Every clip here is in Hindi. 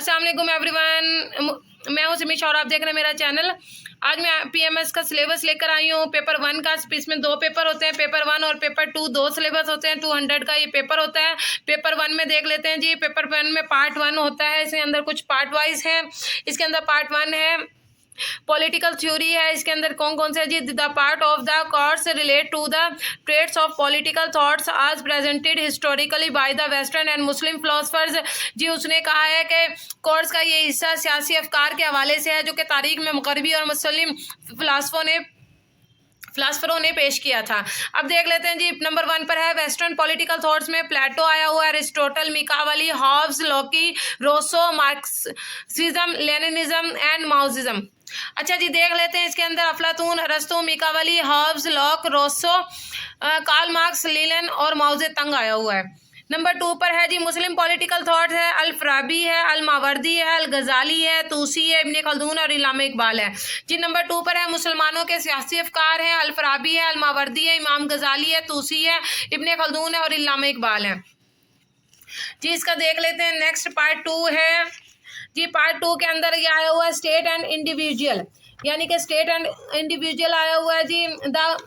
अस्सलाम वालेकुम एवरीवन, मैं हूं सिमी और आप देख रहे हैं मेरा चैनल। आज मैं पीएमएस का सिलेबस लेकर आई हूं। पेपर 1 का, इसमें 2 पेपर होते हैं, पेपर 1 और पेपर 2, 2 सिलेबस होते हैं। 200 का ये पेपर होता है। पेपर 1 में देख लेते हैं जी। पेपर 1 में पार्ट 1 होता है, इसके अंदर कुछ पार्ट वाइज है। इसके अंदर पार्ट 1 है पॉलिटिकल थ्योरी है। इसके अंदर कौन कौन से है जी? The part of the course relate to the trends of political thoughts as presented historically by the western and Muslim philosophers. जी उसने कहा है कि कोर्स का ये हिस्सा सियासी अफकार के हवाले से है जो कि तारीख में मगरबी और मुस्लिम फिलासफरों ने पेश किया था। अब देख लेते हैं जी। नंबर 1 पर है वेस्टर्न पॉलिटिकल थॉट्स में प्लेटो आया हुआ है, Aristotle, Machiavelli, Hobbes, Locke, Rousseau, Marxism, Leninism and Maoism. अच्छा जी, देख लेते हैं इसके अंदर अफलातून, अरस्तु, Machiavelli, Hobbes, Locke, Rousseau, Karl Marx, Lenin और माओ जे तंग आया हुआ है। नंबर 2 पर है जी मुस्लिम पॉलिटिकल थॉट्स है, अल फराबी है, अल मावर्दी है, अल गजाली है, तूसी है, इब्ने खल्दून और इलामा इकबाल है। जी नंबर 2 पर है मुसलमानों के सियासी अफकार हैं, अल फराबी है, अल मावर्दी है, इमाम गजाली है, तूसी है, इब्ने खल्दून है और इलामा इकबाल है। जी इसका देख लेते हैं। नेक्स्ट पार्ट 2 है जी। पार्ट 2 के अंदर ये आया हुआ है स्टेट एंड इंडिविजुअल, यानी कि स्टेट एंड इंडिविजुअल आया हुआ है जी। The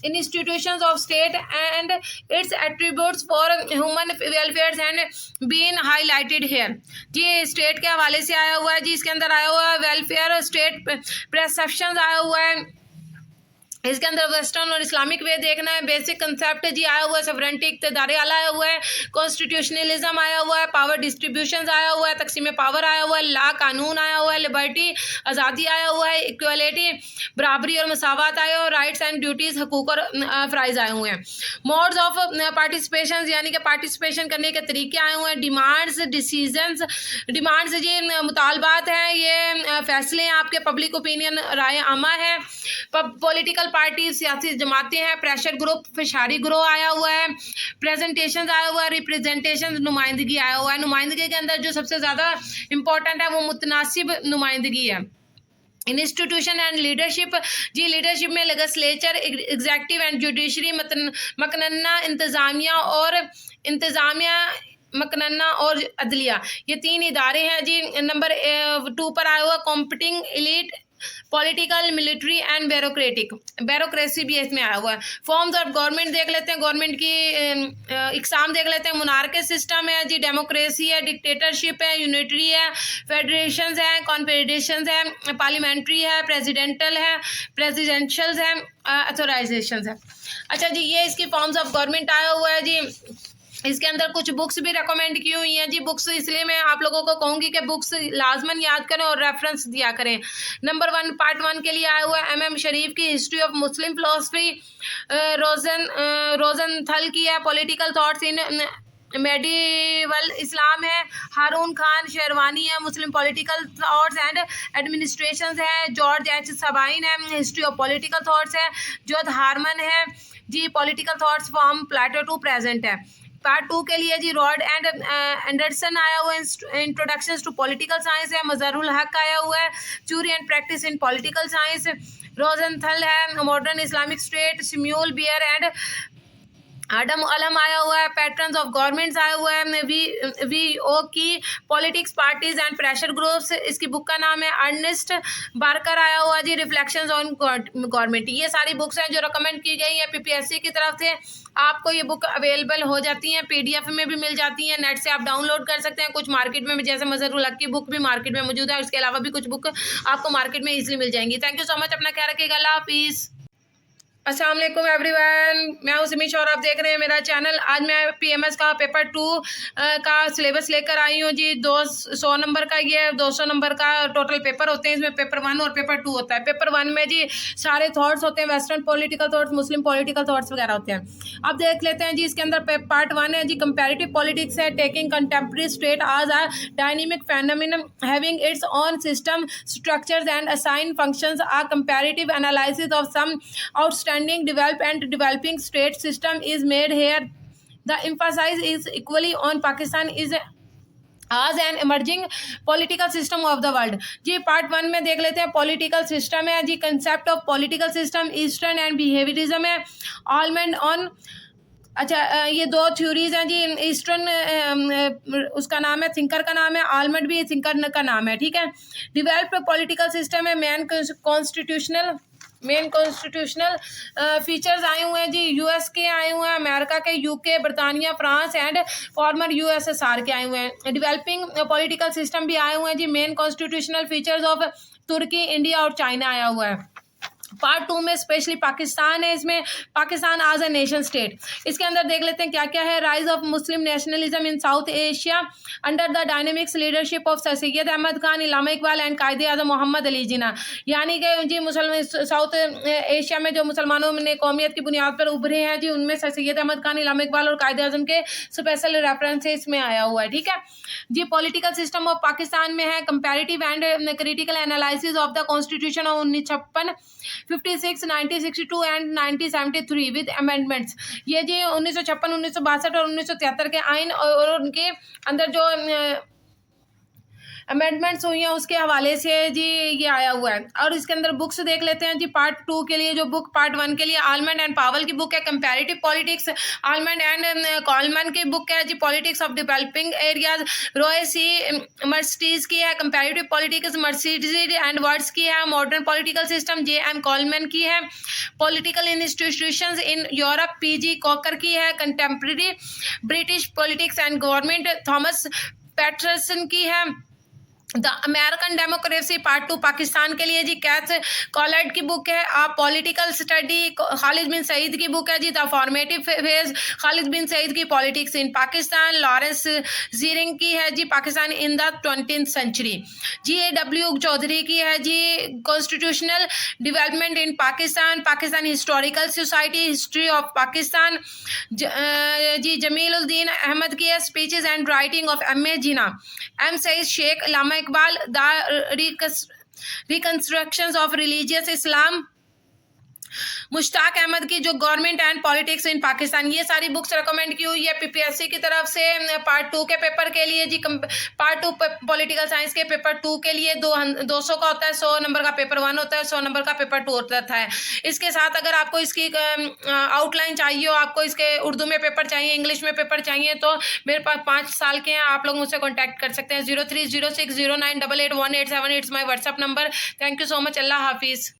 institutions of state and its attributes for human welfare and been highlighted here. जी स्टेट के हवाले से आया हुआ है जी। इसके अंदर आया हुआ है वेलफेयर, स्टेट परसेप्शंस आया हुआ है। इसके अंदर वेस्टर्न और इस्लामिक वे देखना है। बेसिक कंसेप्ट जी आया हुआ है, सवरेंटी इक़्तिदार आला आया हुआ है, कॉन्स्टिट्यूशनलिज्म आया हुआ है, पावर डिस्ट्रीब्यूशन आया हुआ है, तकसीम पावर आया हुआ है, लॉ कानून आया हुआ है, लिबर्टी आज़ादी आया हुआ है, इक्वलिटी बराबरी और मसावत आया हुआ है, राइट्स एंड ड्यूटीज़ हकूक़ और फ़राइज़ आए हुए हैं। मोड्स ऑफ पार्टिसिपेशन, यानी कि पार्टिसिपेशन करने के तरीके आए हुए हैं। डिमांड्स, डिसीजंस, डिमांड्स जी मुतालबात हैं, ये फैसले हैं आपके, पब्लिक ओपिनियन राय आमा है, पॉलिटिकल पार्टी सियासी जमातें हैं, प्रेशर ग्रुप, फिशारी ग्रोह आया हुआ है, प्रेजेंटेशन आया हुआ है, रिप्रेजेंटेशन नुमाइंदगी आया हुआ है। नुमाइंदगी के अंदर जो सबसे ज़्यादा इंपॉर्टेंट है वो मुतनासिब नुमाइंदगी है। इंस्टीट्यूशन एंड लीडरशिप जी, लीडरशिप में लेजिस्लेचर, एग्जेक्टिव एंड जुडिशरी, मकनन्ना इंतज़ामिया मकनन्ना और अदलिया, ये 3 इदारे हैं जी। नंबर 2 पर आया हुआ competing elite, political, military and bureaucracy भी इसमें आया हुआ है। फॉर्म्स ऑफ गवर्नमेंट देख लेते हैं, गवर्नमेंट की इकसाम देख लेते हैं। मोनार्की सिस्टम है जी, डेमोक्रेसी है, डिक्टेटरशिप है, यूनिटरी है, फेडरेशंस है, कॉन्फेडरेशंस है, पार्लियामेंट्री है, प्रेसिडेंशियल है, अथोराइजेशन है। अच्छा जी, ये इसकी फॉर्म्स ऑफ गवर्नमेंट आया हुआ है जी। इसके अंदर कुछ बुक्स भी रेकमेंड की हुई हैं जी। बुक्स इसलिए मैं आप लोगों को कहूँगी कि बुक्स लाजमन याद करें और रेफरेंस दिया करें। नंबर 1 पार्ट 1 के लिए आया हुआ है MM शरीफ की history of Muslim philosophy, Rosenthal की है political thoughts in medieval Islam है, हारून खान शेरवानी है Muslim political thoughts and administration है, जॉर्ज H सबाइन है हिस्ट्री ऑफ पॉलिटिकल थॉट्स है, जोध हारमन है जी political thoughts from Plato to present है। पार्ट 2 के लिए जी रॉड एंड एंडरसन आया हुआ है, इंट्रोडक्शन टू पॉलिटिकल साइंस है, मजहरुल हक आया हुआ है, theory and practice in political science, Rosenthal है modern Islamic state, Samuel Beer and Adam Ulam आया हुआ है, पैटर्न्स ऑफ गवर्नमेंट्स आया हुआ है, VO की politics, parties and pressure groups, इसकी बुक का नाम है अर्नेस्ट बार्कर आया हुआ जी, रिफ्लेक्शंस ऑन गवर्नमेंट। ये सारी बुक्स हैं जो रिकमेंड की गई है PPSC की तरफ से। आपको ये बुक अवेलेबल हो जाती हैं, PDF में भी मिल जाती हैं, नेट से आप डाउनलोड कर सकते हैं। कुछ मार्केट में भी, जैसे मजहरुल हक की बुक भी मार्केट में मौजूद है, इसके अलावा भी कुछ बुक आपको मार्केट में ईजिली मिल जाएंगी। थैंक यू सो मच, अपना ख्याल रखिएगा, अल्लाह हाफिज़। अस्सलाम वालेकुम एवरीवन, मैं हूं सिमी और आप देख रहे हैं मेरा चैनल। आज मैं PMS का पेपर 2 का सिलेबस लेकर आई हूं जी। 200 नंबर का ये 200 नंबर का टोटल पेपर होते हैं। इसमें पेपर 1 और पेपर 2 होता है। पेपर 1 में जी सारे थॉट्स होते हैं, वेस्टर्न पॉलिटिकल थॉट्स, मुस्लिम पॉलिटिकल थॉट्स वगैरह होते हैं। अब देख लेते हैं जी। इसके अंदर पार्ट 1 है जी, कंपेरेटिव पॉलिटिक्स है, taking contemporary state as a dynamic phenomenon having its own system structures and assign functions, a comparative analysis of some outstanding developed and developing state system is made here. The emphasis is equally on Pakistan is as an emerging political system of the world। जी पार्ट 1 में देख लेते हैं। पॉलिटिकल सिस्टम है जी, concept of political system, Easton and behaviourism है, ऑलमेंट ऑन अच्छा, ये दो थ्योरीज हैं जी। ईस्टर्न उसका नाम है, थिंकर का नाम है, आलमंड भी थिंकर का नाम है, ठीक है। डिवेल्प पॉलिटिकल सिस्टम है, मेन कॉन्स्टिट्यूशनल फीचर्स आए हुए हैं जी। यूएस के आए हुए हैं, अमेरिका के, UK, Britannia, France and farmer USSR के आए हुए हैं। डेवलपिंग पॉलिटिकल सिस्टम भी आए हुए हैं जी। मेन कॉन्स्टिट्यूशनल फीचर्स ऑफ तुर्की, इंडिया और चाइना आया हुआ है। पार्ट 2 में स्पेशली पाकिस्तान है, इसमें Pakistan as a nation state. इसके अंदर देख लेते हैं क्या क्या है। Rise of Muslim nationalism in South Asia under the dynamics leadership of sir Syed Ahmad Khan, Allama Iqbal and Quaid Azam Mohammad Ali Jinnah. यानी कि जी मुसलमान साउथ एशिया में जो मुसलमानों ने कौमियत की बुनियाद पर उभरे हैं जी, उनमें सर सैयद अहमद खान, इलामा इकबाल और कायदे आज़म के स्पेशल रेफरेंसेस में आया हुआ है, ठीक है जी। पॉलिटिकल सिस्टम ऑफ पाकिस्तान में है comparative and critical analysis of the constitution of 1956, 56, 1962 and 1973 with amendments. ये जी 1956, 1962 और 1973 के आइन और उनके अंदर जो अमेंडमेंट्स हुई हैं उसके हवाले से जी ये आया हुआ है। और इसके अंदर बुक्स देख लेते हैं जी। पार्ट 2 के लिए जो बुक, पार्ट 1 के लिए आलमंड एंड पावल की बुक है comparative politics. Almond and Coleman की बुक है जी politics of developing areas. Roy C Macridis की है comparative politics. Macridis and Ward's की है modern political system. J M Coleman की है political institutions in Europe. PG Cocker की है contemporary British politics and government. Thomas Patterson की है the American democracy part 2 Pakistan के लिए जी। कैथ कॉलेट की बुक है आप पॉलिटिकल स्टडी। खालिद बिन सईद की बुक है जी the formative phase, Khalid bin Sayeed की politics in Pakistan. Lawrence Ziring की है जी Pakistan in the 20th century. GAW Choudhury की है जी constitutional development in Pakistan, Pakistan historical society, history of Pakistan. जी जमीलुद्दीन अहमद की है speeches and writing of MA Jinnah. M Saeed Sheikh, Allama Iqbal the reconstructions of religious Islam. Mushtaq Ahmad की जो government and politics in Pakistan. ये सारी बुक्स रिकमेंड की हुई है PPSC की तरफ से पार्ट 2 के पेपर के लिए जी। पार्ट 2 पॉलिटिकल साइंस के पेपर 2 के लिए 200 का होता है, 100 नंबर का पेपर 1 होता है, 100 नंबर का पेपर 2 होता है। इसके साथ अगर आपको इसकी आउटलाइन चाहिए हो, आपको इसके उर्दू में पेपर चाहिए, इंग्लिश में पेपर चाहिए, तो मेरे पास 5 साल के हैं, आप लोग मुझसे कॉन्टैक्ट कर सकते हैं। 030609881878 my WhatsApp number. Thank you so much. अल्लाह हाफिज़।